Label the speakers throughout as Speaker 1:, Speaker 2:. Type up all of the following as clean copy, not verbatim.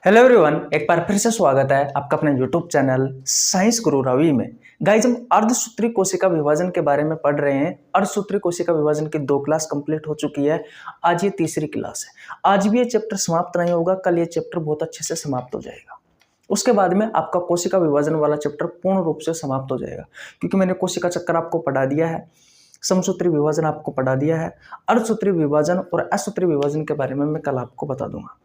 Speaker 1: Hello everyone, एक बार फिर से स्वागत है आपका अपने यूट्यूब चैनल साइंस गुरु रवि में। गाइज, हम अर्धसूत्री कोशिका विभाजन के बारे में पढ़ रहे हैं। अर्धसूत्री कोशिका विभाजन की 2 क्लास कंप्लीट हो चुकी है। आज ये तीसरी क्लास है। आज भी ये चैप्टर समाप्त नहीं होगा, कल ये चैप्टर बहुत अच्छे से समाप्त हो जाएगा। उसके बाद में आपका कोशिका विभाजन वाला चैप्टर पूर्ण रूप से समाप्त हो जाएगा, क्योंकि मैंने कोशिका चक्कर आपको पढ़ा दिया है, समसूत्री विभाजन आपको पढ़ा दिया है। अर्धसूत्री विभाजन और असूत्री विभाजन के बारे में मैं कल आपको बता दूंगा।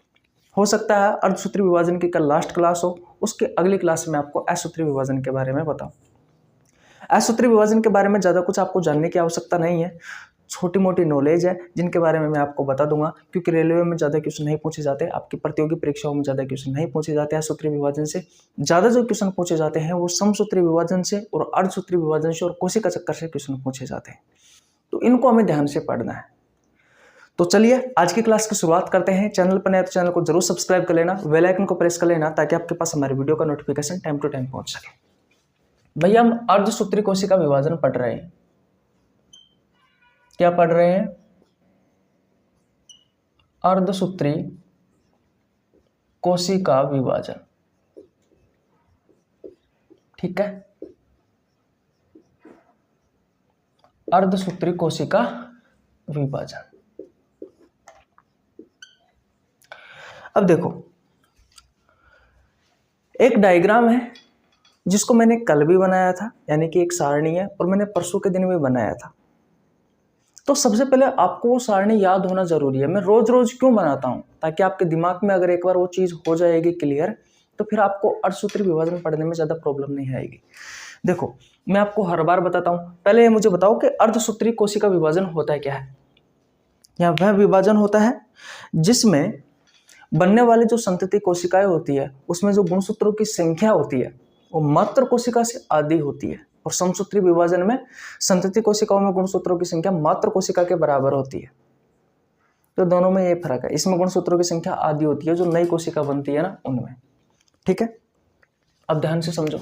Speaker 1: हो सकता है अर्धसूत्री विभाजन की कल लास्ट क्लास हो, उसके अगली क्लास में आपको असूत्री विभाजन के बारे में बताऊं। असूत्री विभाजन के बारे में ज़्यादा कुछ आपको जानने की आवश्यकता नहीं है, छोटी मोटी नॉलेज है जिनके बारे में मैं आपको बता दूंगा, क्योंकि रेलवे में ज़्यादा क्वेश्चन नहीं पूछे जाते, आपकी प्रतियोगी परीक्षाओं में ज़्यादा क्वेश्चन नहीं पूछे जाते असूत्री विभाजन से। ज़्यादा जो क्वेश्चन पूछे जाते हैं वो समसूत्री विभाजन से और अर्धसूत्री विभाजन से और कोशिका चक्कर से क्वेश्चन पूछे जाते हैं, तो इनको हमें ध्यान से पढ़ना है। तो चलिए आज की क्लास की शुरुआत करते हैं। चैनल पर नए तो चैनल को जरूर सब्सक्राइब कर लेना, बेल आइकन को प्रेस कर लेना, ताकि आपके पास हमारे वीडियो का नोटिफिकेशन टाइम टू टाइम पहुंच सके। भैया, हम अर्धसूत्री कोशिका विभाजन पढ़ रहे हैं। क्या पढ़ रहे हैं? अर्धसूत्री कोशिका विभाजन। ठीक है, अर्धसूत्री कोशिका विभाजन। अब देखो, एक डायग्राम है जिसको मैंने कल भी बनाया था, यानी कि एक सारणी है, और मैंने परसों के दिन भी बनाया था। तो सबसे पहले आपको वो सारणी याद होना जरूरी है। मैं रोज रोज क्यों बनाता हूं? ताकि आपके दिमाग में अगर एक बार वो चीज हो जाएगी क्लियर, तो फिर आपको अर्धसूत्री विभाजन पढ़ने में ज्यादा प्रॉब्लम नहीं आएगी। देखो, मैं आपको हर बार बताता हूं। पहले ये मुझे बताओ कि अर्धसूत्री कोशिका विभाजन होता है क्या है? या वह विभाजन होता है जिसमें बनने वाली जो संतति कोशिकाएं होती है, उसमें जो गुणसूत्रों की संख्या होती है वो मात्र कोशिका से आधी होती है, और समसूत्री विभाजन में संतति कोशिकाओं में गुणसूत्रों की संख्या मात्र कोशिका के बराबर होती है। तो दोनों में ये फर्क है, इसमें गुणसूत्रों की संख्या आधी होती है, जो नई कोशिका बनती है ना उनमें। ठीक है, अब ध्यान से समझो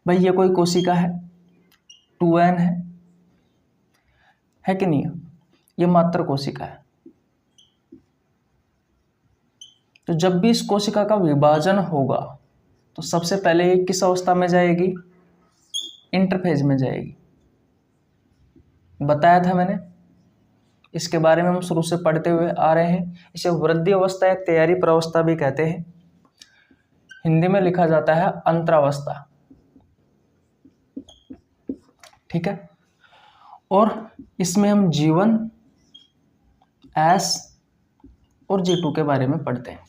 Speaker 1: भाई, ये कोई कोशिका है, 2n है कि नहीं? ये मात्र कोशिका है। तो जब भी इस कोशिका का विभाजन होगा तो सबसे पहले ये किस अवस्था में जाएगी? इंटरफेज में जाएगी। बताया था मैंने, इसके बारे में हम शुरू से पढ़ते हुए आ रहे हैं। इसे वृद्धि अवस्था या तैयारी प्रावस्था भी कहते हैं। हिंदी में लिखा जाता है अंतरावस्था। ठीक है, और इसमें हम G1, S और G2 के बारे में पढ़ते हैं।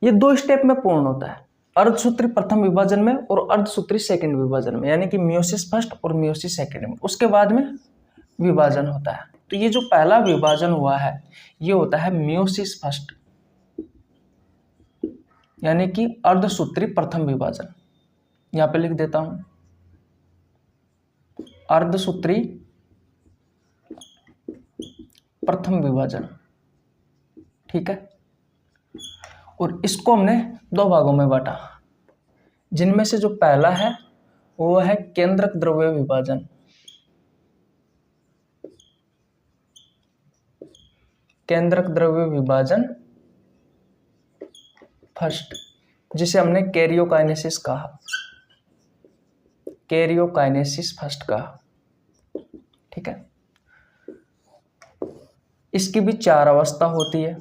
Speaker 1: ये 2 स्टेप में पूर्ण होता है, अर्धसूत्री प्रथम विभाजन में और अर्धसूत्री सेकंड विभाजन में, यानी कि मियोसिस फर्स्ट और मियोसिस सेकंड में। उसके बाद में विभाजन होता है। तो ये जो पहला विभाजन हुआ है ये होता है मियोसिस फर्स्ट, यानी कि अर्धसूत्री प्रथम विभाजन। यहां पे लिख देता हूं, अर्धसूत्री प्रथम विभाजन। ठीक है, और इसको हमने 2 भागों में बांटा, जिनमें से जो पहला है वो है केंद्रक द्रव्य विभाजन। केंद्रक द्रव्य विभाजन फर्स्ट, जिसे हमने कैरियोकाइनेसिस कहा, कैरियोकाइनेसिस फर्स्ट कहा। ठीक है, इसकी भी 4 अवस्था होती है।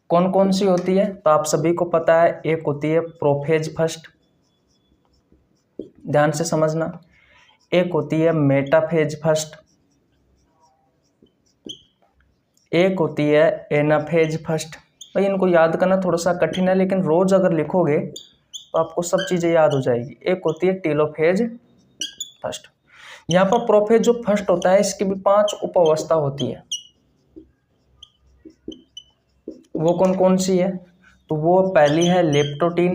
Speaker 1: कौन कौन सी होती है? तो आप सभी को पता है, एक होती है प्रोफेज फर्स्ट, ध्यान से समझना। एक होती है मेटाफेज फर्स्ट, एक होती है एनाफेज फर्स्ट। भाई, इनको याद करना थोड़ा सा कठिन है, लेकिन रोज अगर लिखोगे तो आपको सब चीजें याद हो जाएगी। एक होती है टेलोफेज फर्स्ट। यहाँ पर प्रोफेज जो फर्स्ट होता है, इसकी भी 5 उप अवस्था होती है। वो कौन कौन सी है? तो वो पहली है लेप्टोटीन,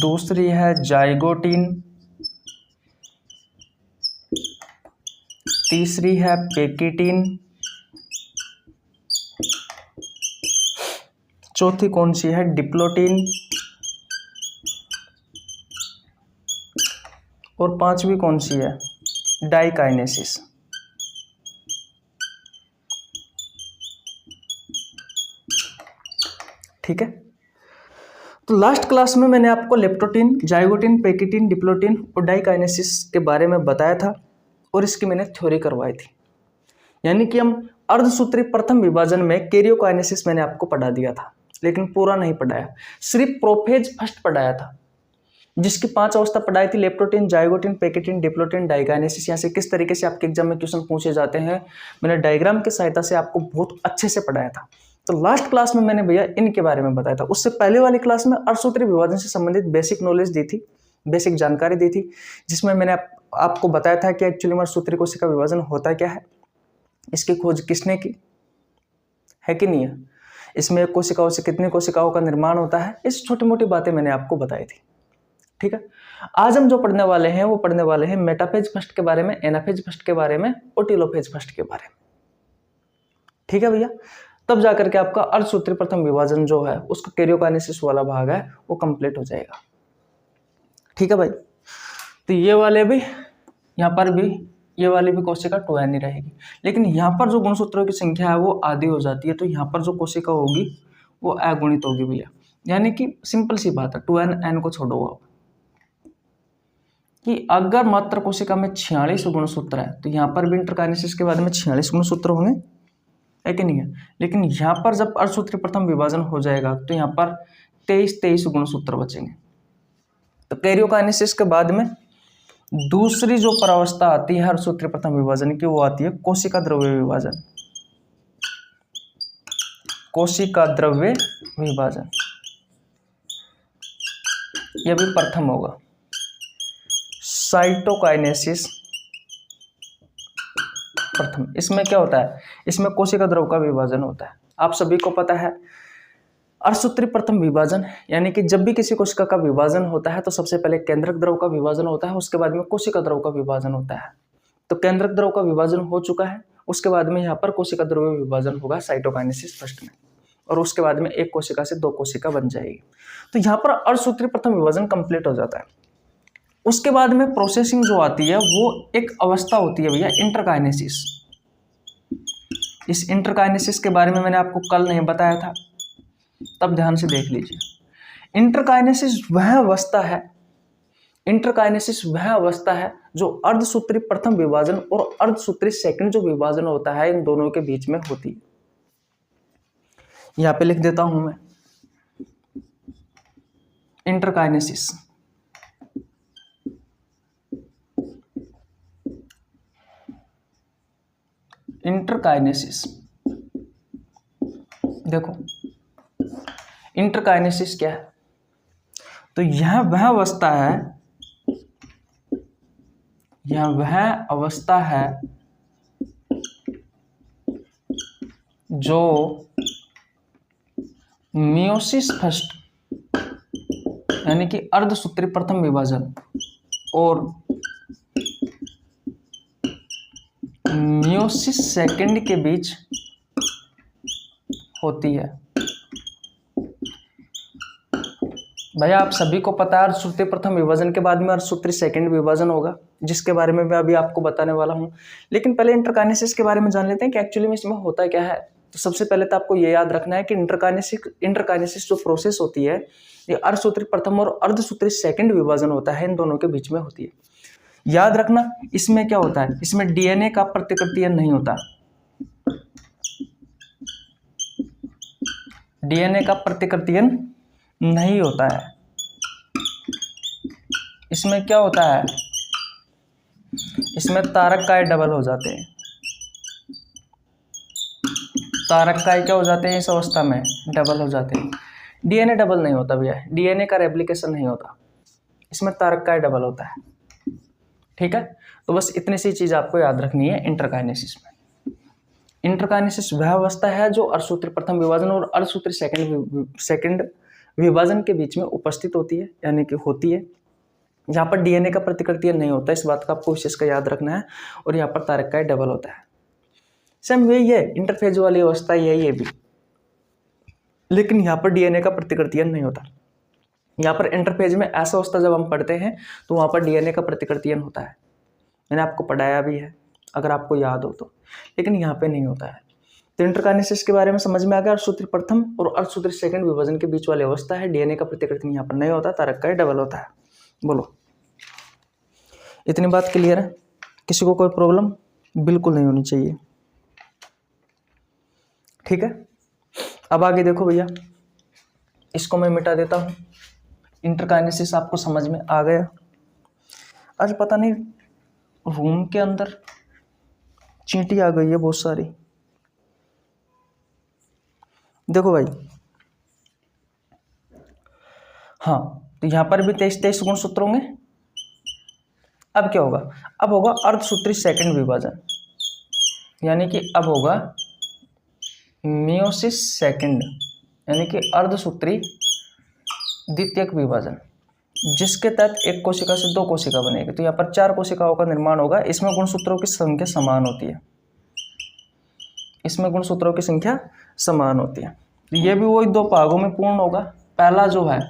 Speaker 1: दूसरी है जाइगोटीन, तीसरी है पेकिटीन, चौथी कौन सी है? डिप्लोटीन, और 5वीं कौन सी है? डाइकाइनेसिस। ठीक है। तो लास्ट क्लास में मैंने आपको लेप्टोटीन, जाइगोटीन, पैकिटीन, डिप्लोटीन और डाइकाइनेसिस के बारे में बताया था और इसकी मैंने थ्योरी करवाई थी। यानी कि हम अर्धसूत्री प्रथम विभाजन में कैरियोकाइनेसिस मैंने आपको पढ़ा दिया था, लेकिन पूरा नहीं पढ़ाया, सिर्फ प्रोफेज फर्स्ट पढ़ाया था, जिसकी 5 अवस्था पढ़ाई थी, लेप्टोटीन, जाइगोटीन, पैकिटीन, डिप्लोटीन, डाइकाइनेसिस। यहाँ से किस तरीके से आपके एग्जाम में क्वेश्चन पूछे जाते हैं मैंने डायग्राम की सहायता से आपको बहुत अच्छे से पढ़ाया था। तो लास्ट क्लास में मैंने भैया इनके बारे में बताया था। उससे पहले वाली क्लास में अर्धसूत्री विभाजन से संबंधित बेसिक नॉलेज दी थी, बेसिक जानकारी दी थी, जिसमें मैंने आपको बताया था कि एक्चुअली में अर्धसूत्री कोशिका विभाजन होता क्या है, इसकी खोज किसने की है कि नहीं है, इसमें कोशिकाओं से कितनी कोशिकाओं का निर्माण होता है, इस छोटी मोटी बातें मैंने आपको बताई थी। ठीक है। आज हम जो पढ़ने वाले हैं वो पढ़ने वाले हैं मेटाफेज फर्स्ट के बारे में, एनाफेज फर्स्ट के बारे में और टेलोफेज फर्स्ट के बारे में। ठीक है भैया, तब जाकर के आपका अर्धसूत्री प्रथम विभाजन जो है उसका कैरियोकाइनेसिस वाला भाग है वो कंप्लीट हो जाएगा। ठीक है भाई, तो ये वाले भी, यहाँ पर भी ये वाली भी कोशिका 2n ही रहेगी, लेकिन यहाँ पर जो गुणसूत्रों की संख्या है वो आधी हो जाती है, तो यहाँ पर जो कोशिका होगी वो अगुणित होगी भैया। यानी कि सिंपल सी बात है, 2n n को छोड़ो आप, कि अगर मात्र कोशिका में 46 गुणसूत्र है तो यहाँ पर भी इंटरकाइनेसिस के बाद में 46 गुणसूत्र होंगे, है कि नहीं है। लेकिन यहाँ पर जब अर्धसूत्री प्रथम विभाजन हो जाएगा तो यहाँ पर 23 गुणसूत्र बचेंगे। तो कैरियोकाइनेसिस के बाद में दूसरी जो परावस्था आती है अर्धसूत्री प्रथम विभाजन की, वो आती है कोशिका द्रव्य विभाजन। कोशिका द्रव्य विभाजन यह भी प्रथम होगा। साइटोकाइनेसिस प्रथम, इसमें क्या होता है, इसमें कोशिका द्रव का विभाजन होता है। आप सभी को पता है अर्धसूत्री प्रथम विभाजन, यानी कि जब भी किसी कोशिका का विभाजन होता है तो सबसे पहले केंद्रक द्रव का विभाजन होता है, उसके बाद में कोशिका द्रव का विभाजन होता है। तो केंद्रक द्रव का विभाजन हो चुका है, उसके बाद में यहाँ पर कोशिका द्रव विभाजन होगा साइटोकाइनेसिस फर्स्ट में, और उसके बाद में एक कोशिका से 2 कोशिका बन जाएगी। तो यहाँ पर अर्धसूत्री प्रथम विभाजन कंप्लीट हो जाता है। उसके बाद में प्रोसेसिंग जो आती है वो एक अवस्था होती है भैया, इंटरकाइनेसिस। इस इंटरकाइनेसिस के बारे में मैंने आपको कल नहीं बताया था, तब ध्यान से देख लीजिए। इंटरकाइनेसिस वह अवस्था है जो अर्धसूत्री प्रथम विभाजन और अर्धसूत्री सेकंड जो विभाजन होता है इन दोनों के बीच में होती है। यहां पे लिख देता हूं मैं, इंटरकाइनेसिस। इंटरकाइनेसिस, देखो इंटरकाइनेसिस क्या है, तो यह वह अवस्था है जो मियोसिस फर्स्ट यानी कि अर्धसूत्री प्रथम विभाजन और मियोसिस सेकंड के बीच होती है। भैया आप सभी को पता है अर्धसूत्री प्रथम विभाजन के बाद में अर्धसूत्री सेकंड विभाजन होगा, जिसके बारे में मैं अभी आपको बताने वाला हूं। लेकिन पहले इंटरकाइनेसिस के बारे में जान लेते हैं कि एक्चुअली में इसमें होता क्या है। तो सबसे पहले तो आपको ये याद रखना है कि इंटरकाइनेसिस जो प्रोसेस होती है ये अर्धसूत्री प्रथम और अर्धसूत्री सेकंड विभाजन होता है, इन दोनों के बीच में होती है। याद रखना, इसमें क्या होता है, इसमें डीएनए का प्रतिकृतियन नहीं होता। डीएनए का प्रतिकृतियन नहीं होता है। इसमें क्या होता है, इसमें तारककाय डबल हो जाते हैं। तारककाय क्या हो जाते हैं, इस अवस्था में डबल हो जाते हैं। डीएनए डबल नहीं होता भैया, डीएनए का रेप्लिकेशन नहीं होता, इसमें तारककाय डबल होता है। ठीक है, तो बस इतनी सी चीज आपको याद रखनी है इंटरकाइनेसिस में। इंटरकाइनेसिस वह अवस्था है जो अर्धसूत्री प्रथम विभाजन और अर्धसूत्री सेकंड विभाजन के बीच में उपस्थित होती है, यानी कि होती है, जहाँ पर डीएनए का प्रतिकृतियन नहीं होता। इस बात का आपको विशेष का याद रखना है। और यहाँ पर तारककाय डबल होता है। सेम यही है इंटरफेज वाली अवस्था, यही है भी, लेकिन यहाँ पर डीएनए का प्रतिकृतियन नहीं होता। यहाँ पर इंटरफेज में ऐसा अवस्था जब हम पढ़ते हैं तो वहाँ पर डीएनए का प्रतिकृतियन होता है। मैंने आपको पढ़ाया भी है अगर आपको याद हो तो, लेकिन यहाँ पे नहीं होता है। तो इंटरकाइनेसिस के बारे में समझ में आ गया। अर्धसूत्री प्रथम और अर्धसूत्री सेकंड विभाजन के बीच वाली अवस्था है। डीएनए का प्रतिकृति यहाँ पर नहीं होता, तारक का डबल होता है। बोलो, इतनी बात क्लियर है? किसी को कोई प्रॉब्लम बिल्कुल नहीं होनी चाहिए, ठीक है। अब आगे देखो भैया, इसको मैं मिटा देता हूँ। इंटरकाइनेसिस आपको समझ में आ गया। आज पता नहीं रूम के अंदर चींटी आ गई है बहुत सारी। देखो भाई, हाँ, तो यहां पर भी 23 गुणसूत्र होंगे। अब क्या होगा? अब होगा अर्धसूत्री सेकंड विभाजन, यानी कि अब होगा मियोसिस सेकंड, यानी कि अर्धसूत्री द्वितीयक विभाजन, जिसके तहत एक कोशिका से 2 कोशिका बनेगी। तो यहाँ पर 4 कोशिकाओं का निर्माण होगा। इसमें गुणसूत्रों की संख्या समान होती है, इसमें गुणसूत्रों की संख्या समान होती है। तो ये भी वही 2 भागों में पूर्ण होगा। पहला जो है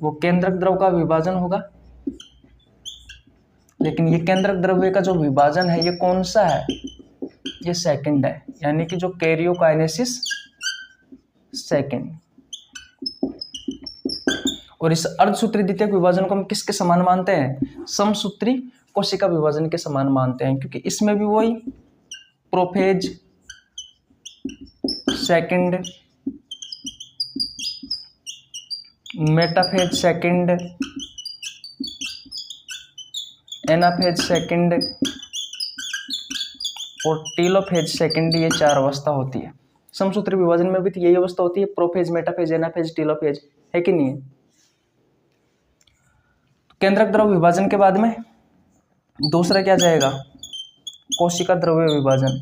Speaker 1: वो केंद्रक द्रव का विभाजन होगा, लेकिन ये केंद्रक द्रव्य का जो विभाजन है ये कौन सा है? ये सेकंड है, यानी कि जो कैरियोकाइनेसिस सेकंड। और इस अर्धसूत्री द्वितीयक विभाजन को हम किसके समान मानते हैं? समसूत्री कोशिका विभाजन के समान मानते हैं, क्योंकि इसमें भी वही prophase second, metaphase second, anaphase second और टीलोफेज सेकंड, ये 4 अवस्था होती है। समसूत्री विभाजन में भी तो यही अवस्था होती है, प्रोफेज, मेटाफेज, एनाफेज, टीलोफेज, है कि नहीं है? केंद्रक द्रव विभाजन के बाद में दूसरा क्या जाएगा? कोशिका द्रव्य विभाजन।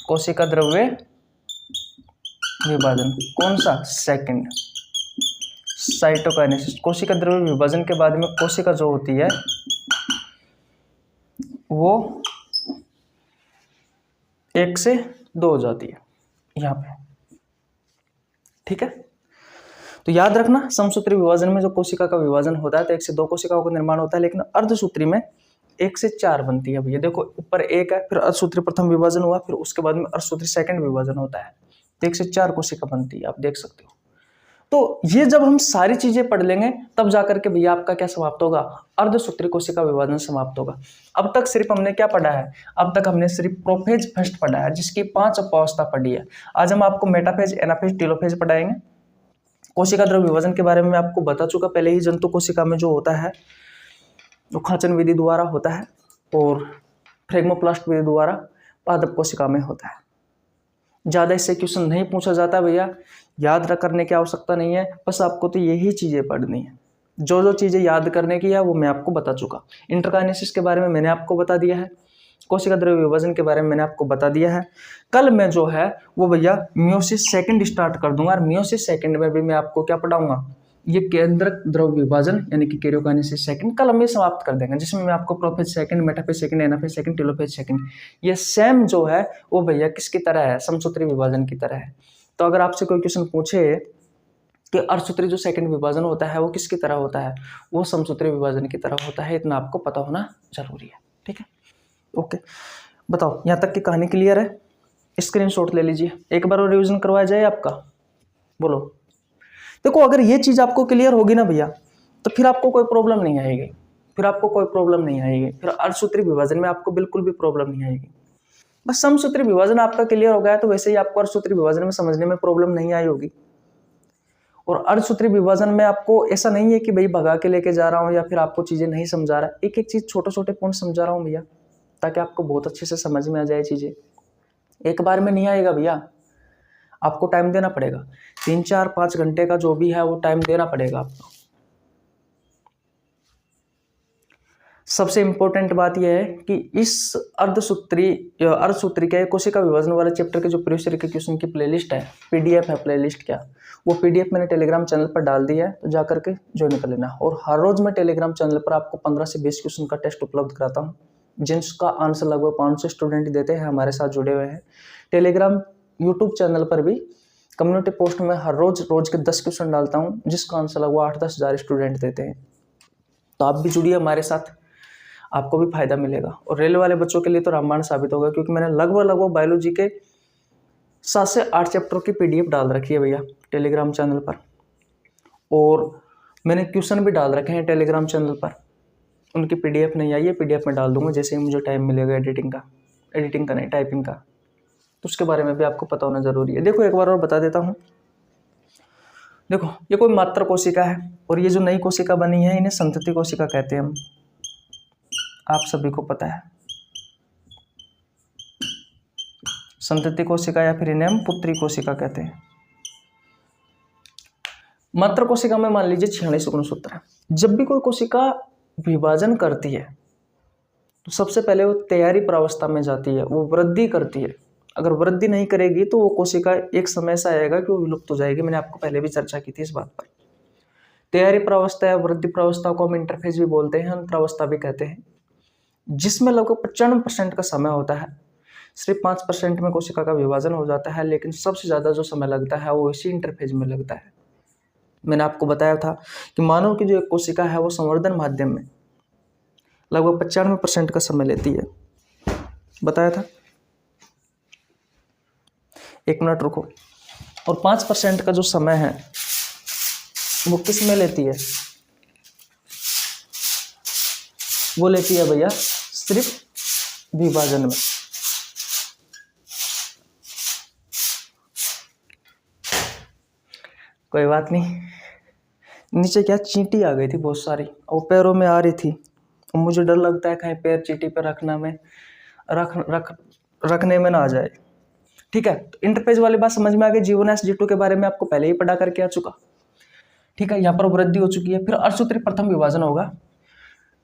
Speaker 1: कोशिका द्रव्य विभाजन कौन सा? सेकंड। साइटोकाइनेसिस। कोशिका द्रव्य विभाजन के बाद में कोशिका जो होती है वो 1 से 2 हो जाती है यहाँ पे, ठीक है। तो याद रखना, समसूत्री विभाजन में जो कोशिका का विभाजन होता है तो 1 से 2 कोशिकाओं का निर्माण होता है, लेकिन अर्धसूत्री में 1 से 4 बनती है भैया। देखो ऊपर 1 है, फिर अर्धसूत्री प्रथम विभाजन हुआ, फिर उसके बाद में अर्धसूत्री सेकंड विभाजन होता है, तो 1 से 4 कोशिका बनती है, आप देख सकते हो। तो ये जब हम सारी चीजें पढ़ लेंगे तब जाकर के भैया आपका क्या समाप्त होगा? अर्धसूत्री कोशिका विभाजन समाप्त होगा। अब तक सिर्फ हमने क्या पढ़ा है? अब तक हमने सिर्फ प्रोफेज फर्स्ट पढ़ा है, जिसकी 5 अवस्था पढ़ी है। आज हम आपको मेटाफेज, एनाफेज, टीलोफेज पढ़ाएंगे। कोशिका द्रव्य विभाजन के बारे में मैं आपको बता चुका पहले ही। जंतु कोशिका में जो होता है वो खांचन विधि द्वारा होता है और फ्रेगमोप्लास्ट विधि द्वारा पादप कोशिका में होता है। ज़्यादा इससे क्वेश्चन नहीं पूछा जाता भैया, याद करने की आवश्यकता नहीं है, बस आपको तो यही चीज़ें पढ़नी है। जो जो चीज़ें याद करने की है वो मैं आपको बता चुका। इंटरकाइनेसिस के बारे में मैंने आपको बता दिया है, कोशिका द्रव्य विभाजन के बारे में मैंने आपको बता दिया है। कल मैं जो है वो भैया मियोसिस सेकंड स्टार्ट कर दूंगा, और मियोसिस सेकंड में भी मैं आपको क्या पढ़ाऊंगा? ये केंद्रक द्रव विभाजन यानी कि कैरियोकाइनेसिस सेकंड कल हम ये समाप्त कर देंगे, जिसमें मैं आपको prophase second, metaphase second, anaphase second, telophase second, ये सेम जो है वो भैया किसकी तरह है? समसूत्री विभाजन की तरह है। तो अगर आपसे कोई क्वेश्चन पूछे कि अर्धसूत्री जो सेकंड विभाजन होता है वो किसकी तरह होता है? वो समसूत्री विभाजन की तरह होता है, इतना आपको पता होना जरूरी है, ठीक है। ओके, बताओ यहाँ तक की कहानी क्लियर है? स्क्रीनशॉट ले लीजिए, एक बार और रिवीजन करवाया जाए आपका। बोलो, देखो अगर ये चीज आपको क्लियर होगी ना भैया तो फिर आपको कोई प्रॉब्लम नहीं आएगी, फिर आपको कोई प्रॉब्लम नहीं आएगी, फिर अर्धसूत्री विभाजन में आपको बिल्कुल भी प्रॉब्लम नहीं आएगी। बस समसूत्री विभाजन आपका क्लियर हो गया तो वैसे ही आपको अर्धसूत्री विभाजन में समझने में प्रॉब्लम नहीं आई होगी। और अर्धसूत्री विभाजन में आपको ऐसा नहीं है कि भाई भगा के लेके जा रहा हूँ या फिर आपको चीजें नहीं समझा रहा, एक एक चीज छोटे छोटे पॉइंट समझा रहा हूँ भैया, ताकि आपको बहुत अच्छे से समझ में आ जाए चीजें। एक बार में नहीं आएगा भैया, आपको टाइम देना पड़ेगा, 3, 4, 5 घंटे का जो भी है वो टाइम देना पड़ेगा आपको। सबसे इंपॉर्टेंट बात यह है कि इस अर्धसूत्री के कोशिका विभाजन वाले चैप्टर के जो प्रीवियस ईयर के क्वेश्चन की प्लेलिस्ट है, पीडीएफ है, प्लेलिस्ट क्या, वो पीडीएफ मैंने टेलीग्राम चैनल पर डाल दिया है, तो जाकर के ज्वाइन कर लेना। और हर रोज मैं टेलीग्राम चैनल पर आपको 15 से 20 क्वेश्चन का टेस्ट उपलब्ध कराता हूँ, जिसका आंसर लगभग 500 स्टूडेंट देते हैं, हमारे साथ जुड़े हुए हैं। टेलीग्राम यूट्यूब चैनल पर भी कम्युनिटी पोस्ट में हर रोज के 10 क्वेश्चन डालता हूँ, जिसका आंसर लगभग 8-10 हज़ार स्टूडेंट देते हैं। तो आप भी जुड़िए हमारे साथ, आपको भी फायदा मिलेगा। और रेल वाले बच्चों के लिए तो रामबाण साबित होगा, क्योंकि मैंने लगभग बायोलॉजी के 7 से 8 चैप्टर की PDF डाल रखी है भैया टेलीग्राम चैनल पर, और मैंने क्वेश्चन भी डाल रखे हैं टेलीग्राम चैनल पर। उनकी PDF नहीं आई है, PDF में डाल दूंगा जैसे ही मुझे टाइम मिलेगा एडिटिंग का नहीं, टाइपिंग का, तो उसके बारे में भी आपको पता होना जरूरी है। देखो एक बार और बता देता हूँ। देखो ये कोई मात्र कोशिका है, और ये जो नई कोशिका बनी है इन्हें संतति कोशिका कहते हैं हम, आप सभी को पता है। संतति कोशिका या फिर इन्हें हम पुत्री कोशिका कहते हैं। मात्र कोशिका में मान लीजिए 46 गुणसूत्र है। जब भी कोई कोशिका विभाजन करती है तो सबसे पहले वो तैयारी प्रावस्था में जाती है, वो वृद्धि करती है। अगर वृद्धि नहीं करेगी तो वो कोशिका एक समय ऐसा आएगा कि वो विलुप्त हो जाएगी। मैंने आपको पहले भी चर्चा की थी इस बात पर। तैयारी प्रावस्था या वृद्धि प्रावस्था को हम इंटरफेज भी बोलते हैं, अंतरावस्था भी कहते हैं, जिसमें लगभग 95% का समय होता है। सिर्फ 5% में कोशिका का विभाजन हो जाता है, लेकिन सबसे ज़्यादा जो समय लगता है वो इसी इंटरफेज में लगता है। मैंने आपको बताया था कि मानव की जो एक कोशिका है वो संवर्धन माध्यम में लगभग 95% का समय लेती है, बताया था। 1 मिनट रुको। और 5% का जो समय है वो किस में लेती है? वो लेती है भैया सिर्फ विभाजन में। कोई बात नहीं। नीचे क्या चींटी आ गई थी बहुत सारी, और पैरों में आ रही थी, और मुझे डर लगता है कहीं पैर चींटी पर रखने में ना आ जाए। ठीक है, तो इंटरफेज वाली बात समझ में आ गई। G1 G2 के बारे में आपको पहले ही पढ़ा करके आ चुका। ठीक है, यहाँ पर वृद्धि हो चुकी है। फिर अर्धसूत्री प्रथम विभाजन होगा।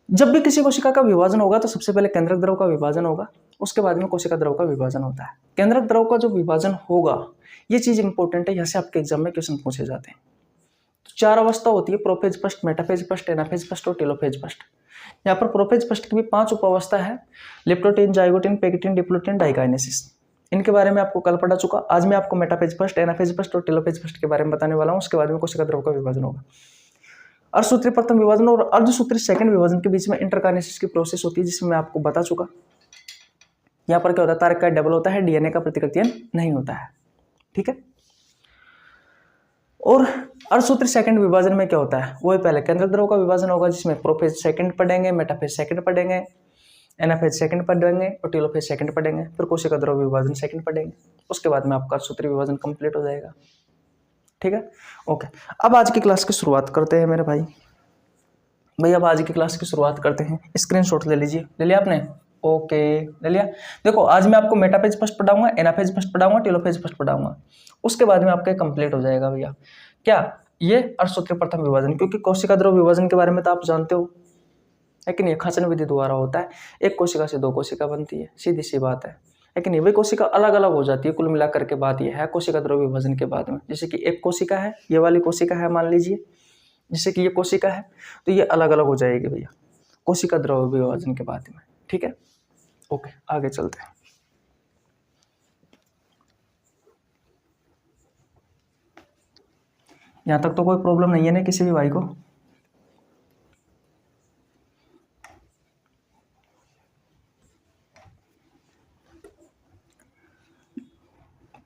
Speaker 1: जब भी किसी कोशिका का विभाजन होगा तो सबसे पहले केंद्रक द्रव का विभाजन होगा, उसके बाद में कोशिका द्रव का विभाजन होता है। केंद्रक द्रव का जो विभाजन होगा, ये चीज इंपॉर्टेंट है, यहाँ से आपके एग्जाम में क्वेश्चन पूछे जाते हैं। तो 4 अवस्था होती है, prophase first, metaphase first, anaphase first और टेलोफेज फर्स्ट। यहाँ पर प्रोफेज फर्स्ट की भी 5 उपावस्था है, leptotene, zygotene, pectin, diplotene, diakinesis. इनके बारे में आपको कल पढ़ा चुका। आज मैं आपको मेटाफेज फर्स्ट, एनाफेज फर्स्ट और टेलोफेज फर्स्ट के बारे में बताने वाला हूँ। उसके बाद में कोशिका द्रव का विभाजन होगा। अर्धसूत्री प्रथम विभाजन और अर्धसूत्री सेकंड विभाजन के बीच में इंटरकाइनेसिस की प्रोसेस होती है, जिसमें मैं आपको बता चुका। यहाँ पर क्या होता है, तारक का डबल होता है, DNA का प्रतिकृतियन नहीं होता है। ठीक है, और अर्धसूत्री सेकंड विभाजन में क्या होता है, वो पहले केंद्रक द्रव का विभाजन होगा, जिसमें प्रोफेज सेकंड पढ़ेंगे, मेटाफेज सेकंड पढ़ेंगे, एनाफेज सेकंड पढ़ेंगे और टेलोफेज सेकंड पढ़ेंगे। फिर कोशिका द्रव विभाजन सेकंड पढ़ेंगे। उसके बाद में आपका अर्धसूत्री विभाजन कंप्लीट हो जाएगा। ठीक है, ओके। अब आज की क्लास की शुरुआत करते हैं मेरे भाई। अब आज की क्लास की शुरुआत करते हैं। स्क्रीनशॉट ले लीजिए। ले लिया आपने? ओके, ले लिया। देखो आज मैं आपको मेटाफेज फर्स्ट पढ़ाऊंगा, एनाफेज फर्स्ट पढ़ाऊंगा, टेलोफेज फर्स्ट पढ़ाऊंगा। उसके बाद में आपका कंप्लीट हो जाएगा भैया। क्या ये अर्धसूत्री प्रथम विभाजन, क्योंकि कोशिका द्रव विभाजन के बारे में तो आप जानते हो, लेकिन ये खाचन विधि द्वारा होता है। एक कोशिका से 2 कोशिका बनती है, सीधी सी बात है। लेकिन ये कोशिका अलग अलग हो जाती है। कुल मिलाकर के बात यह है कोशिका द्रव विभाजन के बाद में, जैसे कि एक कोशिका है, ये वाली कोशिका है मान लीजिए, जैसे कि ये कोशिका है, तो ये अलग अलग हो जाएगी भैया कोशिका द्रव विभाजन के बाद में। ठीक है, ओके, आगे चलते हैं। यहां तक तो कोई प्रॉब्लम नहीं है ना किसी भी भाई को?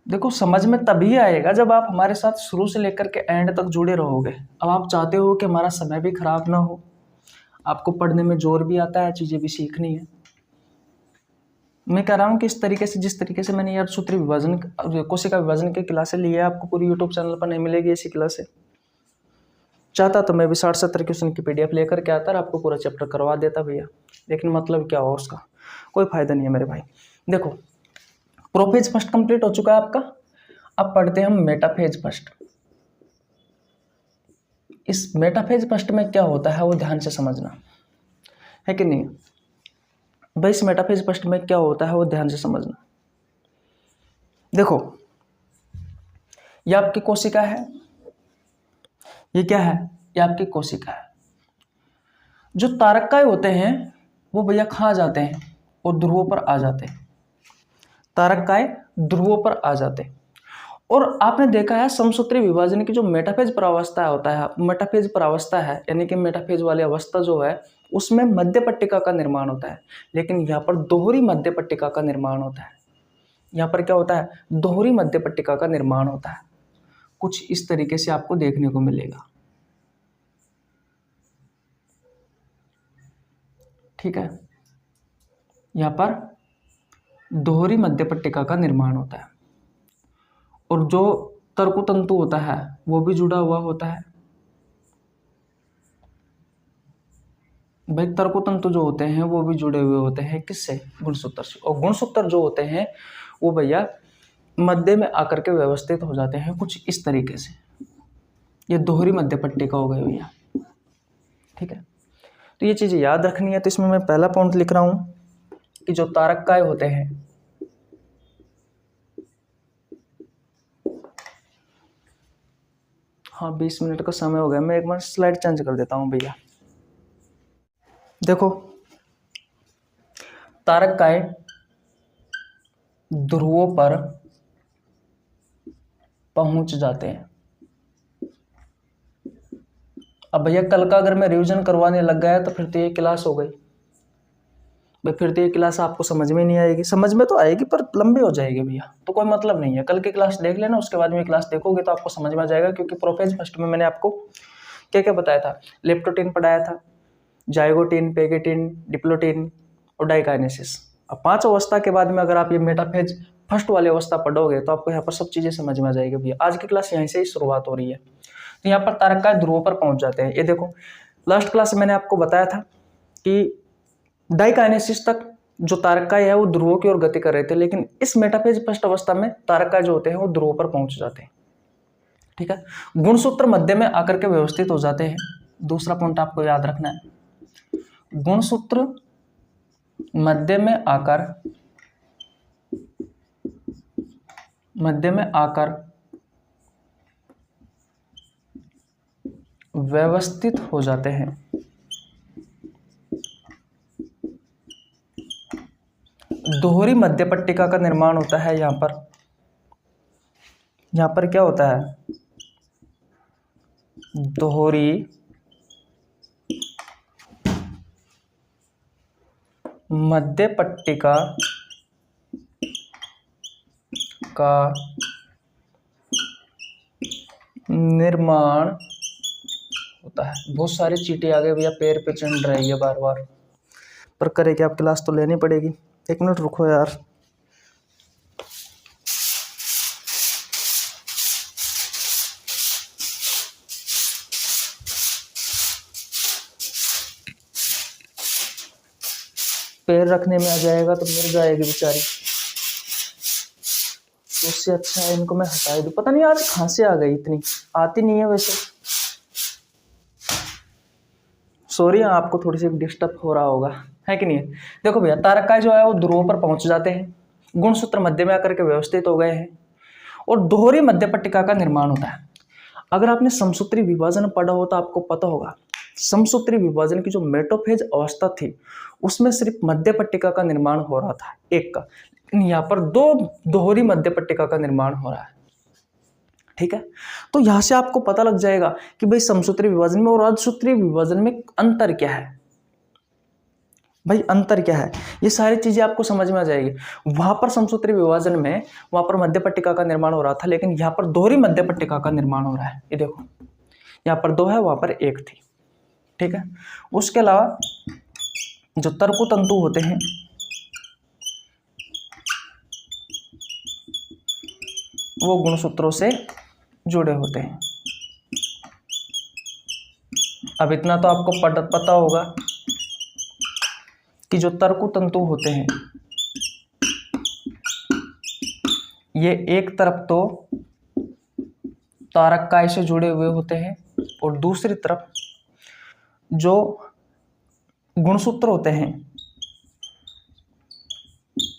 Speaker 1: देखो समझ में तभी आएगा जब आप हमारे साथ शुरू से लेकर के एंड तक जुड़े रहोगे। अब आप चाहते हो कि हमारा समय भी खराब ना हो, आपको पढ़ने में जोर भी आता है, चीज़ें भी सीखनी है। मैं कह रहा हूँ कि इस तरीके से, जिस तरीके से मैंने अर्धसूत्री विभाजन, कोशिका विभाजन की क्लासें ली है, आपको पूरी यूट्यूब चैनल पर नहीं मिलेगी ऐसी क्लासें। चाहता तो मैं भी 60-70 क्वेश्चन की PDF लेकर के आता और आपको पूरा चैप्टर करवा देता भैया, लेकिन मतलब क्या हो उसका, कोई फायदा नहीं है मेरे भाई। देखो प्रोफेज फर्स्ट कंप्लीट हो चुका है आपका। अब पढ़ते हैं हम मेटाफेज फर्स्ट। इस मेटाफेज फर्स्ट में क्या होता है वो ध्यान से समझना है कि नहीं भाई। इस मेटाफेज फर्स्ट में क्या होता है वो ध्यान से समझना। देखो ये आपकी कोशिका है, ये क्या है, ये आपकी कोशिका है। जो तारकाएं होते हैं वो भैया कहाँ जाते हैं, और ध्रुवों पर आ जाते हैं। तारकाएं ध्रुवों पर आ जाते हैं। और आपने देखा है समसूत्री विभाजन की जो मेटाफेज परावस्था होता है, मेटाफेज परावस्था है, यानी कि मेटाफेज वाली अवस्था जो है उसमें मध्य पट्टिका का निर्माण होता है, लेकिन यहाँ पर दोहरी मध्य पट्टिका का निर्माण होता है। यहाँ पर क्या होता है, दोहरी मध्य पट्टिका का निर्माण होता है। कुछ इस तरीके से आपको देखने को मिलेगा। ठीक है, यहाँ पर दोहरी मध्य पट्टिका का निर्माण होता है और जो तर्कुतंतु होता है वो भी जुड़ा हुआ होता है। भाई तर्कुतंतु जो होते हैं वो भी जुड़े हुए होते हैं किससे, गुणसूत्र से। और गुणसूत्र जो होते हैं वो भैया मध्य में आकर के व्यवस्थित हो जाते हैं कुछ इस तरीके से। ये दोहरी मध्य पट्टिका हो गई भैया। ठीक है, तो ये चीज़ें याद रखनी है। तो इसमें मैं पहला पॉइंट लिख रहा हूँ कि जो तारककाय होते हैं, हाँ 20 मिनट का समय हो गया, मैं एक बार स्लाइड चेंज कर देता हूँ भैया। देखो, तारककाय ध्रुवों पर पहुंच जाते हैं। अब भैया कल का अगर मैं रिवीजन करवाने लग गया तो फिर तो ये क्लास हो गई भाई, फिर तो ये क्लास आपको समझ में नहीं आएगी। समझ में तो आएगी पर लंबी हो जाएगी भैया, तो कोई मतलब नहीं है। कल की क्लास देख लेना, उसके बाद में क्लास देखोगे तो आपको समझ में आ जाएगा। क्योंकि प्रोफेज फर्स्ट में मैंने आपको क्या क्या बताया था, लेप्टोटीन पढ़ाया था, जाइगोटीन, पेगेटीन, डिप्लोटीन और डाइकाइनेसिस। अब 5 अवस्था के बाद में अगर आप ये मेटाफेज फर्स्ट वाली अवस्था पढ़ोगे तो आपको यहाँ पर सब चीज़ें समझ में आ जाएगी भैया। आज की क्लास यहीं से ही शुरुआत हो रही है। तो यहाँ पर तारककाय ध्रुवों पर पहुंच जाते हैं। ये देखो, लास्ट क्लास में मैंने आपको बताया था कि डाइकाइनेसिस तक जो तारककाय है वो ध्रुवों की ओर गति कर रहे थे, लेकिन इस मेटाफेज फर्स्ट अवस्था में तारककाय जो होते हैं वो ध्रुवों पर पहुंच जाते हैं। ठीक है, गुणसूत्र मध्य में आकर के व्यवस्थित हो जाते हैं। दूसरा पॉइंट आपको याद रखना है, गुणसूत्र मध्य में आकर व्यवस्थित हो जाते हैं। दोहरी मध्य पट्टिका का निर्माण होता है। यहाँ पर क्या होता है, दोहरी मध्य पट्टिका का निर्माण होता है। बहुत सारे चींटे आ गए भैया, पैर पे चढ़ रही है बार बार, पर करे कि आप क्लास तो लेनी पड़ेगी। 1 मिनट रुको यार। पैर रखने में आ जाएगा तो मर जाएगी बेचारी, तो उससे अच्छा है इनको मैं हटा ही दूं। पता नहीं आज खांसी आ गई, इतनी आती नहीं है वैसे, सॉरी, आपको थोड़ी सी डिस्टर्ब हो रहा होगा, है कि नहीं। देखो भैया, तारककाय जो है वो ध्रुवों पर पहुंच जाते हैं, गुणसूत्र मध्य में आकर के व्यवस्थित हो गए हैं और दोहरी मध्य पट्टिका का निर्माण होता है। अगर आपने समसूत्री विभाजन पढ़ा हो तो आपको पता होगा, समसूत्री विभाजन की जो मेटाफेज अवस्था थी उसमें सिर्फ मध्य पट्टिका का निर्माण हो रहा था एक का, लेकिन यहाँ पर 2 दोहरी मध्य पट्टिका का निर्माण हो रहा है। ठीक है, तो यहां से आपको पता लग जाएगा कि भाई समसूत्री विभाजन में और अर्धसूत्री विभाजन में अंतर क्या है। भाई अंतर क्या है, ये सारी चीजें आपको समझ में आ जाएगी। वहां पर समसूत्री विभाजन में वहां पर मध्य पट्टिका का निर्माण हो रहा था, लेकिन यहाँ पर दोहरी मध्य पट्टिका का निर्माण हो रहा है। ये देखो, यहाँ पर 2 है, वहां पर 1 थी। ठीक है, उसके अलावा जो तर्कुतंतु होते हैं वो गुणसूत्रों से जुड़े होते हैं। अब इतना तो आपको पता होगा कि जो तर्कुतंतु होते हैं ये एक तरफ तो तारककाय से जुड़े हुए होते हैं और दूसरी तरफ जो गुणसूत्र होते हैं,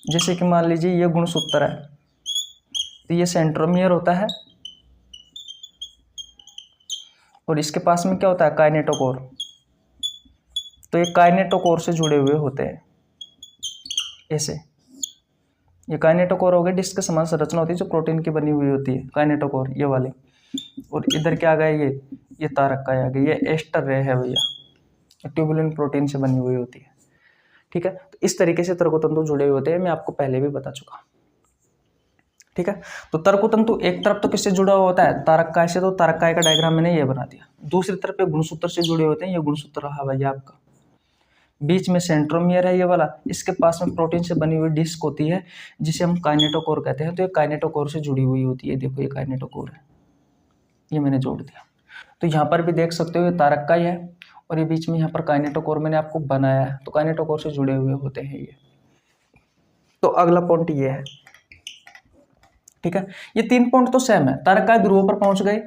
Speaker 1: जैसे कि मान लीजिए ये गुणसूत्र है तो ये सेंट्रोमियर होता है और इसके पास में क्या होता है, काइनेटोकोर। तो ये काइनेटोकोर से जुड़े हुए होते हैं ऐसे। ये काइनेटोकोर हो गए, डिस्क के समान संरचना होती है जो प्रोटीन की बनी हुई होती है, काइनेटोकोर ये वाली। और इधर क्या आ गया, ये तारककाय आ गई, ये एस्टर रे है भैया, ट्यूबुलिन प्रोटीन से बनी हुई होती है। ठीक है, तो इस तरीके से तर्कतंतु जुड़े हुए होते हैं, मैं आपको पहले भी बता चुका। ठीक है, तो तर्कतंतु एक तरफ तो किससे जुड़ा हुआ होता है, तारककाय से, तो तारककाय का डायग्राम मैंने ये बना दिया। दूसरी तरफ पे गुणसूत्र से जुड़े होते हैं, ये गुणसूत्र रहा भैया आपका। बीच में सेंट्रोमियर है ये वाला, इसके पास में प्रोटीन से बनी हुई डिस्क होती है जिसे हम काइनेटोकोर कहते हैं। तो ये काइनेटोकोर से जुड़ी हुई होती है, देखो ये काइनेटोकोर है, ये मैंने जोड़ दिया। तो यहाँ पर भी देख सकते हो ये तारककाय है और ये बीच में यहाँ पर काइनेटोकोर मैंने आपको बनाया है, तो काइनेटोकोर से जुड़े हुए होते हैं ये। तो अगला पॉइंट ये है। ठीक है, ये 3 पॉइंट तो सेम है, तारककाय ध्रुवों पर पहुंच गए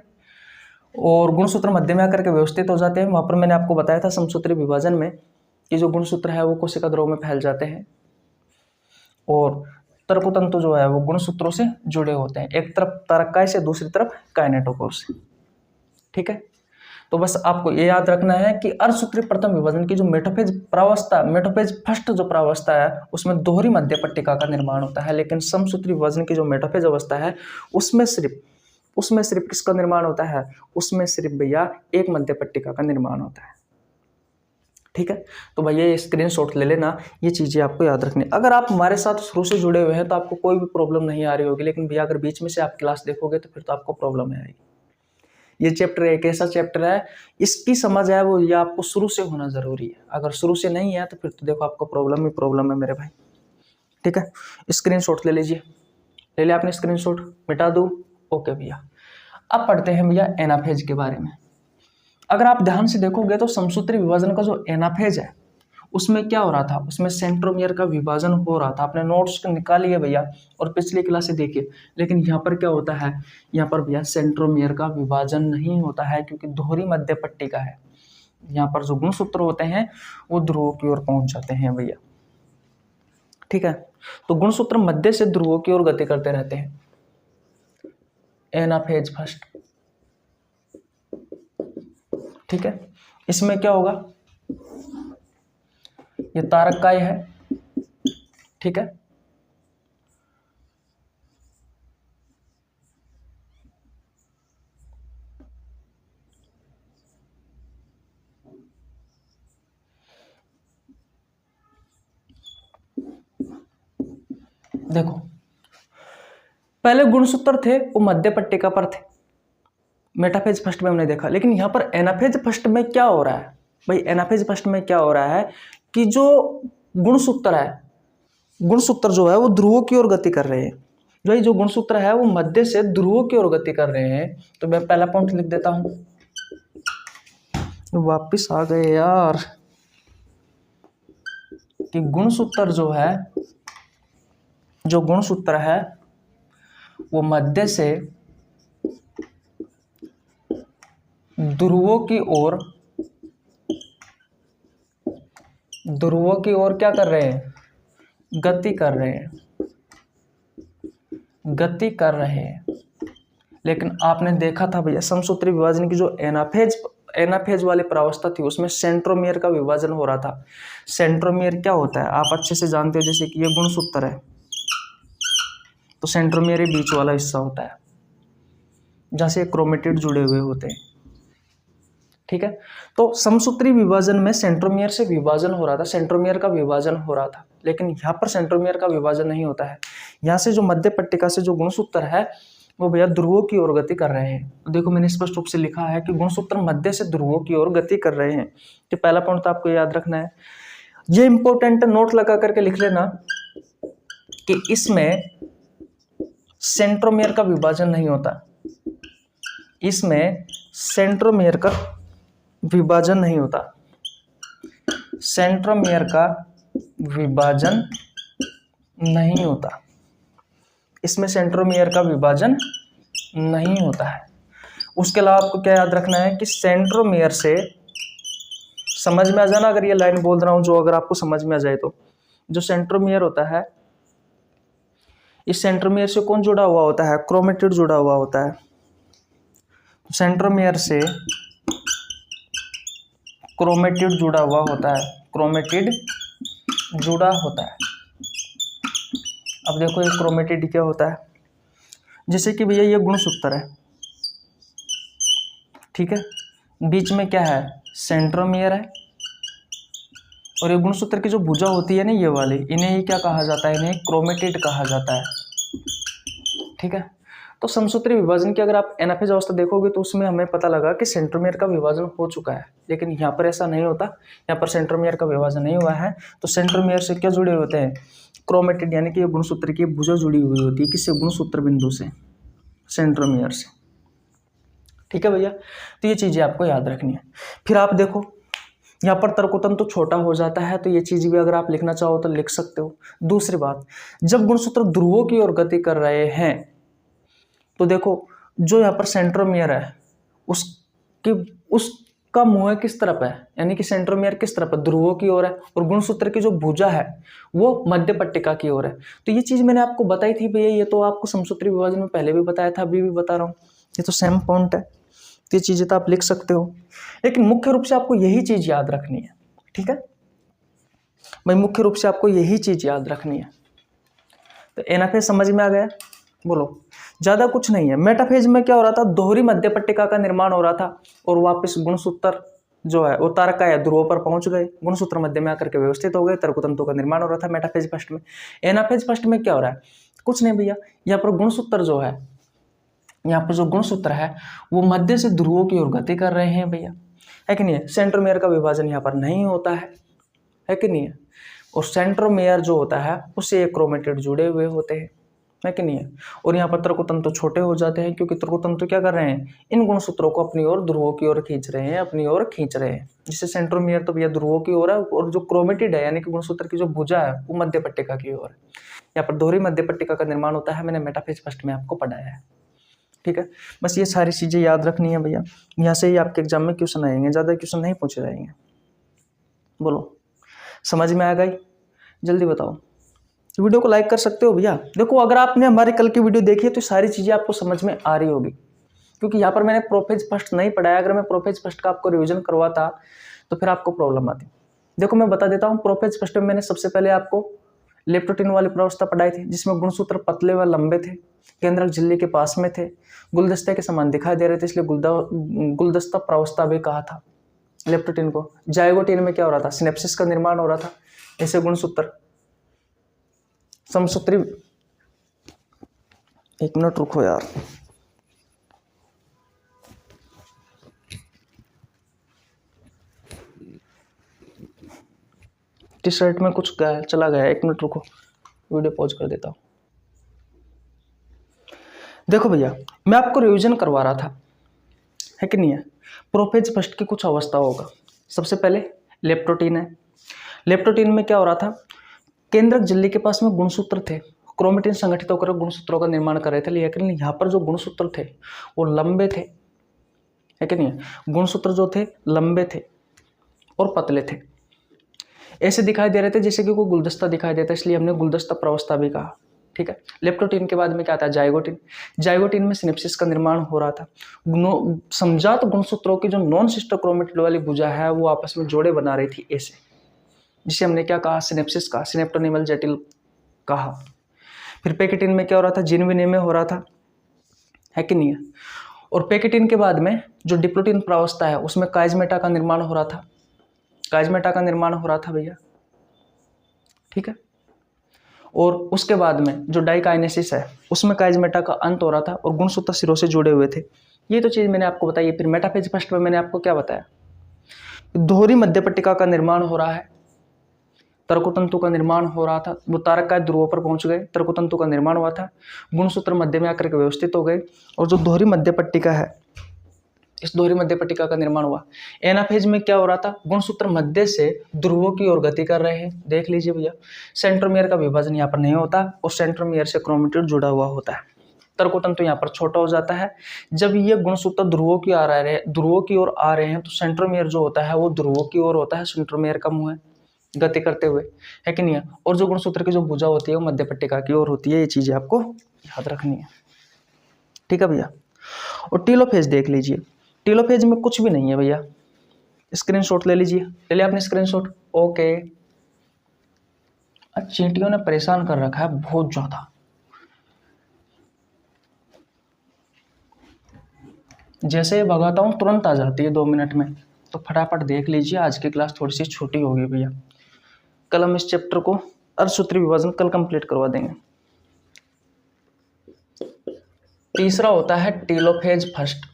Speaker 1: और गुणसूत्र मध्य में आकर के व्यवस्थित हो जाते हैं। वहां पर मैंने आपको बताया था समसूत्री विभाजन में कि जो गुणसूत्र है वो कोशिका ध्रुव में फैल जाते हैं और तर्कतंतु जो है वो गुणसूत्रों से जुड़े होते हैं, एक तरफ तारककाय से, दूसरी तरफ काइनेटोकोर से। ठीक है, तो बस आपको ये याद रखना है कि अर्धसूत्री प्रथम विभाजन की जो मेटाफेज प्रावस्था, मेटाफेज फर्स्ट जो प्रावस्था है उसमें दोहरी मध्य पट्टिका का निर्माण होता है, लेकिन समसूत्री विभाजन की जो मेटाफेज अवस्था है उसमें सिर्फ किसका निर्माण होता है, उसमें सिर्फ भैया एक मध्य पट्टिका का निर्माण होता है। ठीक है, तो भैया ये स्क्रीनशॉट ले लेना, ये चीजें आपको याद रखनी। अगर आप हमारे साथ शुरू से जुड़े हुए हैं तो आपको कोई भी प्रॉब्लम नहीं आ रही होगी, लेकिन भैया अगर बीच में से आप क्लास देखोगे तो फिर तो आपको प्रॉब्लम आएगी। ये चैप्टर एक ऐसा चैप्टर है, इसकी समझ है वो ये आपको शुरू से होना जरूरी है। अगर शुरू से नहीं है तो फिर तो देखो आपको प्रॉब्लम ही प्रॉब्लम है मेरे भाई। ठीक है, स्क्रीनशॉट ले लीजिए, ले लिया आपने स्क्रीनशॉट, मिटा दूं? ओके भैया, अब पढ़ते हैं भैया एनाफेज के बारे में। अगर आप ध्यान से देखोगे तो समसूत्री विभाजन का जो एनाफेज है उसमें क्या हो रहा था, उसमें सेंट्रोमियर का विभाजन हो रहा था। आपने नोट्स निकालिए भैया और पिछली क्लास से देखिए, लेकिन यहाँ पर क्या होता है, यहाँ पर भैया सेंट्रोमियर का विभाजन नहीं होता है क्योंकि दोहरी मध्य पट्टिका है। यहाँ पर जो गुणसूत्र होते हैं वो ध्रुवों की ओर पहुंच जाते हैं भैया। ठीक है, तो गुणसूत्र मध्य से ध्रुवों की ओर गति करते रहते हैं। Anaphase first. ठीक है, इसमें क्या होगा, ये तारककाय है। ठीक है, देखो पहले गुणसूत्र थे वो मध्य पट्टिका पर थे, मेटाफेज फर्स्ट में हमने देखा, लेकिन यहां पर एनाफेज फर्स्ट में क्या हो रहा है भाई, एनाफेज फर्स्ट में क्या हो रहा है कि जो गुणसूत्र है, गुणसूत्र जो है वो ध्रुवों की ओर गति कर रहे हैं। जो गुणसूत्र है वो मध्य से ध्रुवों की ओर गति कर रहे हैं। तो मैं पहला पॉइंट लिख देता हूं, वापिस आ गए यार, कि गुणसूत्र है वो मध्य से ध्रुवों की ओर क्या कर रहे हैं, गति कर रहे हैं। लेकिन आपने देखा था भैया समसूत्री विभाजन की जो एनाफेज वाली प्रावस्था थी उसमें सेंट्रोमियर का विभाजन हो रहा था। सेंट्रोमियर क्या होता है आप अच्छे से जानते हो, जैसे कि ये गुणसूत्र है तो सेंट्रोमियर ये बीच वाला हिस्सा होता है जहां से क्रोमेटिड जुड़े हुए होते हैं। ठीक है, तो समसूत्री विभाजन में सेंट्रोमियर से विभाजन हो रहा था, सेंट्रोमियर का विभाजन हो रहा था, लेकिन यहाँ पर सेंट्रोमियर का विभाजन नहीं होता है। यहाँ से जो मध्य पट्टिका से जो गुणसूत्र है वो भैया ध्रुवों की ओर गति कर रहे हैं। तो देखो मैंने स्पष्ट रूप से लिखा है कि गुणसूत्र मध्य से ध्रुवों की ओर गति कर रहे हैं। तो पहला पॉइंट तो आपको याद रखना है, ये इंपॉर्टेंट नोट लगा करके लिख लेना कि इसमें सेंट्रोमियर का विभाजन नहीं होता, इसमें सेंट्रोमियर का विभाजन नहीं होता, सेंट्रोमियर का विभाजन नहीं होता, इसमें सेंट्रोमियर का विभाजन नहीं होता है। उसके अलावा आपको क्या याद रखना है कि सेंट्रोमियर से, समझ में आ जाना अगर ये लाइन बोल रहा हूं जो, अगर आपको समझ में आ जाए तो, जो सेंट्रोमियर होता है इस सेंट्रोमियर से कौन जुड़ा हुआ होता है, क्रोमेटिड जुड़ा हुआ होता है। सेंट्रोमियर से क्रोमेटिड जुड़ा हुआ होता है, क्रोमेटिड जुड़ा होता है। अब देखो ये क्रोमेटिड क्या होता है, जैसे कि भैया ये गुणसूत्र है, ठीक है, बीच में क्या है, सेंट्रोमियर है, और ये गुणसूत्र की जो भुजा होती है ना ये वाली, इन्हें ही क्या कहा जाता है, इन्हें क्रोमेटिड कहा जाता है। ठीक है, तो समसूत्री विभाजन की अगर आप एनाफेज अवस्था देखोगे तो उसमें हमें पता लगा कि सेंट्रोमियर का विभाजन हो चुका है, लेकिन यहाँ पर ऐसा नहीं होता, यहाँ पर सेंट्रोमियर का विभाजन नहीं हुआ है। तो सेंट्रोमियर से क्या जुड़े होते हैं, क्रोमेटिड, यानी कि ये गुणसूत्र की भुजा जुड़ी हुई होती है किससे, गुणसूत्र बिंदु से, सेंट्रोमियर से। ठीक है भैया, तो ये चीजें आपको याद रखनी है। फिर आप देखो यहाँ पर तर्कोतंतु तो छोटा हो जाता है, तो ये चीज भी अगर आप लिखना चाहो तो लिख सकते हो। दूसरी बात, जब गुणसूत्र ध्रुवों की ओर गति कर रहे हैं तो देखो जो यहाँ पर सेंट्रोमियर है उसका मुंह किस तरफ है, यानी कि सेंट्रोमियर किस तरफ है, ध्रुवों की ओर है, और गुणसूत्र की जो भुजा है वो मध्य पट्टिका की ओर है। तो ये चीज मैंने आपको बताई थी भैया, ये तो आपको समसूत्री विभाजन में पहले भी बताया था, अभी भी बता रहा हूँ, ये तो सेम पॉइंट है। तो ये चीजें तो आप लिख सकते हो, लेकिन मुख्य रूप से आपको यही चीज याद रखनी है। ठीक है भाई, मुख्य रूप से आपको यही चीज याद रखनी है। तो एनाफेज समझ में आ गया, बोलो। ज्यादा कुछ नहीं है। मेटाफेज में क्या हो रहा था, दोहरी मध्य पट्टिका का निर्माण हो रहा था और वापस गुणसूत्र जो है वो तारका या ध्रुव पर पहुंच गए, गुणसूत्र मध्य में आकर के व्यवस्थित हो गए, तर्कतंतु का निर्माण हो रहा था मेटाफेज फर्स्ट में। एनाफेज फर्स्ट में क्या हो रहा है, कुछ नहीं भैया, यहाँ पर गुणसूत्र जो है, यहाँ पर जो गुणसूत्र है वो मध्य से ध्रुवों की ओर गति कर रहे हैं भैया, है कि नहीं है। सेंट्रोमियर का विभाजन यहाँ पर नहीं होता है कि नहीं है। और सेंट्रोमियर जो होता है उससे एक क्रोमेटिड जुड़े हुए होते हैं, है कि नहीं है। और यहाँ पर तर्कतंतु छोटे हो जाते हैं, क्योंकि तर्कतंतु क्या कर रहे हैं, इन गुणसूत्रों को अपनी ओर ध्रुवों की ओर खींच रहे हैं, अपनी ओर खींच रहे हैं। जिससे सेंट्रोमियर तो भैया ध्रुवों की ओर है, और जो क्रोमेटिड है यानी कि गुणसूत्र की जो भुजा है वो मध्य पट्टिका की ओर है। यहाँ पर दोहरी मध्य पट्टिका का निर्माण होता है, मैंने मेटाफेज फर्स्ट में आपको पढ़ाया है। ठीक है, बस ये सारी चीजें याद रखनी है भैया, यहाँ से ही आपके एग्जाम में क्वेश्चन आएंगे, ज्यादा क्वेश्चन नहीं पूछे जाएंगे। बोलो, समझ में आ गई, जल्दी बताओ। वीडियो को लाइक कर सकते हो भैया। देखो अगर आपने हमारे कल की वीडियो देखी है तो सारी चीजें आपको समझ में आ रही होगी, क्योंकि यहाँ पर मैंने प्रोफेज फर्स्ट नहीं पढ़ाया। अगर मैं प्रोफेज फर्स्ट का आपको रिवीजन करवाता तो फिर आपको प्रॉब्लम आती। देखो मैं बता देता हूँ, प्रोफेज फर्स्ट में मैंने सबसे पहले आपको लेप्टोटिन वाली प्रावस्था पढ़ाई थी, जिसमें गुणसूत्र पतले व लंबे थे, केंद्रक झिल्ली के पास में थे, गुलदस्ते के समान दिखाई दे रहे थे, इसलिए गुलदस्ता प्रावस्था भी कहा था लेप्टोटिन को। जाइगोटिन में क्या हो रहा था, सिनेप्सिस का निर्माण हो रहा था। ऐसे गुणसूत्र समसूत्री, एक मिनट रुको यार, टी शर्ट में कुछ चला गया, एक मिनट रुको, वीडियो पॉज कर देता हूँ। देखो भैया मैं आपको रिवीजन करवा रहा था, है कि नहीं है। प्रोफेज फर्स्ट की कुछ अवस्था होगा। सबसे पहले लेप्टोटिन है। लेप्टोटिन में क्या हो रहा था, केंद्रक झिल्ली के पास में गुणसूत्र थे, क्रोमेटिन संगठित होकर गुणसूत्रों का निर्माण कर रहे थे, लेकिन यहाँ पर जो गुणसूत्र थे वो लंबे थे, है कि नहीं। गुणसूत्र जो थे लंबे थे और पतले थे, ऐसे दिखाई दे रहे थे जैसे कि कोई गुलदस्ता दिखाई देता है, इसलिए हमने गुलदस्ता प्रावस्था भी कहा। ठीक है, लेप्टोटिन के बाद में क्या आता है, जाइगोटिन। जाइगोटिन में सिनेप्सिस का निर्माण हो रहा था। समजात गुणसूत्रों की जो नॉन सिस्टर क्रोमेटिड वाली भुजा है वो आपस में जोड़े बना रही थी ऐसे, जिसे हमने क्या कहा, सिनेप्सिस कहा, सिनेप्टोनिमल जटिल कहा। फिर पैकेटिन में क्या हो रहा था, जिन विनिमय हो रहा था, है कि नहीं है। और पैकेटिन के बाद में जो डिप्लोटिन प्रावस्था है उसमें काइजमेटा का निर्माण हो रहा था, काइजमेटा का निर्माण हो रहा था भैया। ठीक है, और उसके बाद में जो डाइकाइनेसिस है उसमें काइजमेटा का अंत हो रहा था और गुणसूत्र सिरों से जुड़े हुए थे। ये तो चीज मैंने आपको बताई है। फिर मेटाफेज फर्स्ट में मैंने आपको क्या बताया, दोहरी मध्य पट्टिका का निर्माण हो रहा है, तर्कतंतु का निर्माण हो रहा था, वो तारक ध्रुवों पर पहुंच गए, तर्कतंतु का निर्माण हुआ था, गुणसूत्र मध्य में आकर के व्यवस्थित हो गए, और जो दोहरी मध्य पट्टिका है इस दोहरी मध्य पट्टिका का निर्माण हुआ। एनाफेज में क्या हो रहा था, गुणसूत्र मध्य से ध्रुवों की ओर गति कर रहे हैं। देख लीजिए भैया, सेंट्रोमियर का विभाजन यहाँ पर नहीं होता और सेंट्रोमियर से क्रोमेटिड जुड़ा हुआ होता है। तर्कतंतु यहाँ पर छोटा हो जाता है। जब ये गुणसूत्र ध्रुवों की ओर आ रहे हैं तो सेंट्रोमियर जो होता है वो ध्रुवों की ओर होता है, सेंट्रोमियर का मुंह है गति करते हुए, है कि नहीं है। और जो गुणसूत्र की जो भुजा होती है वो मध्य पट्टिका की ओर होती है। ये चीजें आपको याद रखनी है, ठीक है भैया। और टीलोफेज देख लीजिए, टीलोफेज में कुछ भी नहीं है भैया, स्क्रीनशॉट ले लीजिए। ले लिया आपने स्क्रीनशॉट, ओके। आज चींटियों ने परेशान कर रखा है बहुत ज्यादा। जैसे ही भगाता हूँ तुरंत आ जाती है 2 मिनट में, तो फटाफट देख लीजिए। आज की क्लास थोड़ी सी छोटी होगी भैया, कल हम इस चैप्टर को अर्धसूत्री विभाजन कल कंप्लीट करवा देंगे। तीसरा होता है टेलोफेज फर्स्ट।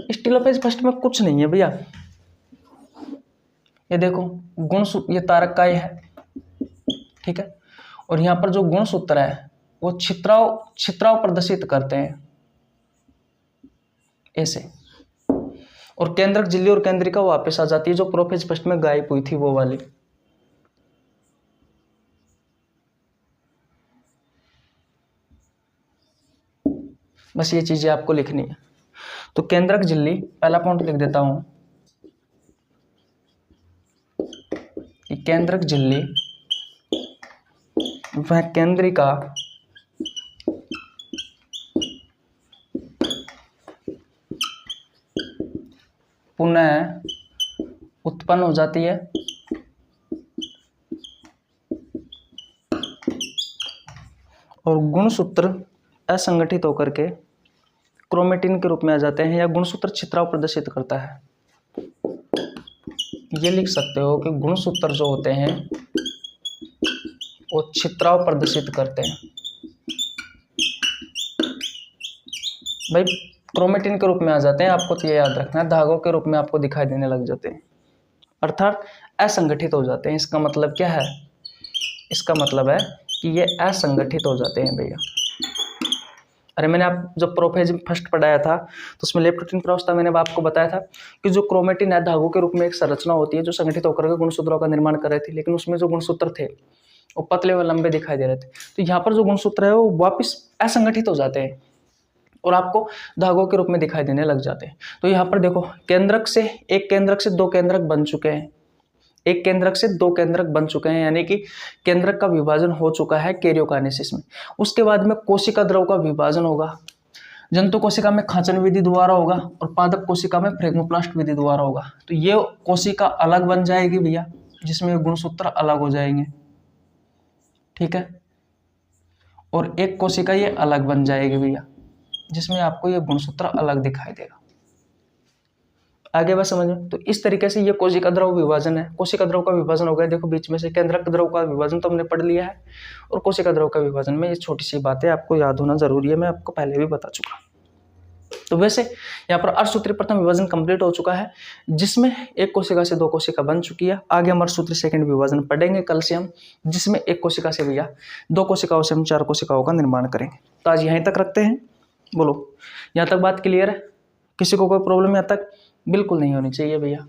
Speaker 1: इस टेलोफेज फर्स्ट में कुछ नहीं है भैया, ये देखो गुणसूत्र, ये तारक काय है, ठीक है, और यहाँ पर जो गुणसूत्र है वो छित्राव प्रदर्शित करते हैं ऐसे, और केंद्रक झिल्ली और केंद्रिका वापस आ जाती है जो प्रोफेज फर्स्ट में गायब हुई थी वो वाली। बस ये चीजें आपको लिखनी है। तो केंद्रक झिल्ली, पहला पॉइंट लिख देता हूं कि केंद्रक झिल्ली वह केंद्रिका पुनः उत्पन्न हो जाती है और गुणसूत्र असंगठित होकर के क्रोमेटिन के रूप में आ जाते हैं, या गुणसूत्र छित्राव प्रदर्शित करता है। ये लिख सकते हो कि गुणसूत्र जो होते हैं वो छित्राव प्रदर्शित करते हैं। भाई क्रोमेटिन के रूप में आ जाते हैं, आपको तो ये याद रखना है, धागों के रूप में आपको दिखाई देने लग जाते हैं, अर्थात असंगठित हो जाते हैं। इसका मतलब क्या है? इसका मतलब है कि ये असंगठित हो जाते हैं भैया। अरे मैंने आप जब प्रोफेज फर्स्ट पढ़ाया था तो उसमें लेप्टोप्टिन प्रावस्था मैंने आपको बताया था कि जो क्रोमेटिन है धागों के रूप में एक संरचना होती है जो संगठित होकर के गुणसूत्रों का निर्माण कर रहे थे, लेकिन उसमें जो गुणसूत्र थे वो पतले व लंबे दिखाई दे रहे थे। तो यहाँ पर जो गुणसूत्र है वो वापिस असंगठित हो जाते हैं और आपको धागों के रूप में दिखाई देने लग जाते हैं। तो यहाँ पर देखो एक केंद्रक से दो केंद्रक बन चुके हैं, एक केंद्रक से दो केंद्रक बन चुके हैं, यानी कि केंद्रक का विभाजन हो चुका है कैरियोकाइनेसिस में। उसके बाद में कोशिका द्रव का विभाजन होगा, जंतु कोशिका में खांचन विधि द्वारा होगा और पादप कोशिका में फ्रेगमोप्लास्ट विधि द्वारा होगा। तो ये कोशिका अलग बन जाएगी भैया, जिसमें गुणसूत्र अलग हो जाएंगे, ठीक है, और एक कोशिका ये अलग बन जाएगी भैया, जिसमें आपको ये गुणसूत्र अलग दिखाई देगा। आगे बात समझ में? तो इस तरीके से ये कोशिका द्रव विभाजन है। कोशिका द्रव का विभाजन हो गया, देखो बीच में से केंद्रक द्रव का विभाजन तो हमने पढ़ लिया है, और कोशिका द्रव का विभाजन में ये छोटी सी बातें आपको याद होना जरूरी है, मैं आपको पहले भी बता चुका। तो वैसे यहाँ पर अर्धसूत्री प्रथम विभाजन कंप्लीट हो चुका है, जिसमें एक कोशिका से दो कोशिका बन चुकी है। आगे हम अर्धसूत्री सेकंड विभाजन पढ़ेंगे कल से हम, जिसमें एक कोशिका से भैया दो कोशिकाओं से हम चार कोशिकाओं का निर्माण करेंगे। तो आज यहीं तक रखते हैं। बोलो, यहाँ तक बात क्लियर है? किसी को कोई प्रॉब्लम यहाँ तक? बिल्कुल नहीं होनी चाहिए भैया।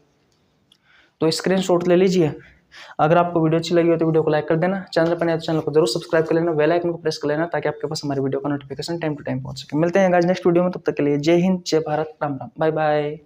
Speaker 1: तो स्क्रीनशॉट ले लीजिए। अगर आपको वीडियो अच्छी लगी हो तो वीडियो को लाइक कर देना, चैनल पर नए तो चैनल को जरूर सब्सक्राइब कर लेना, बेल आइकन को प्रेस कर लेना, ताकि आपके पास हमारी वीडियो का नोटिफिकेशन टाइम टू टाइम पहुंच सके। मिलते हैं गाइस नेक्स्ट वीडियो में, तब तक के लिए जय हिंद, जय भारत, राम राम, बाय बाय।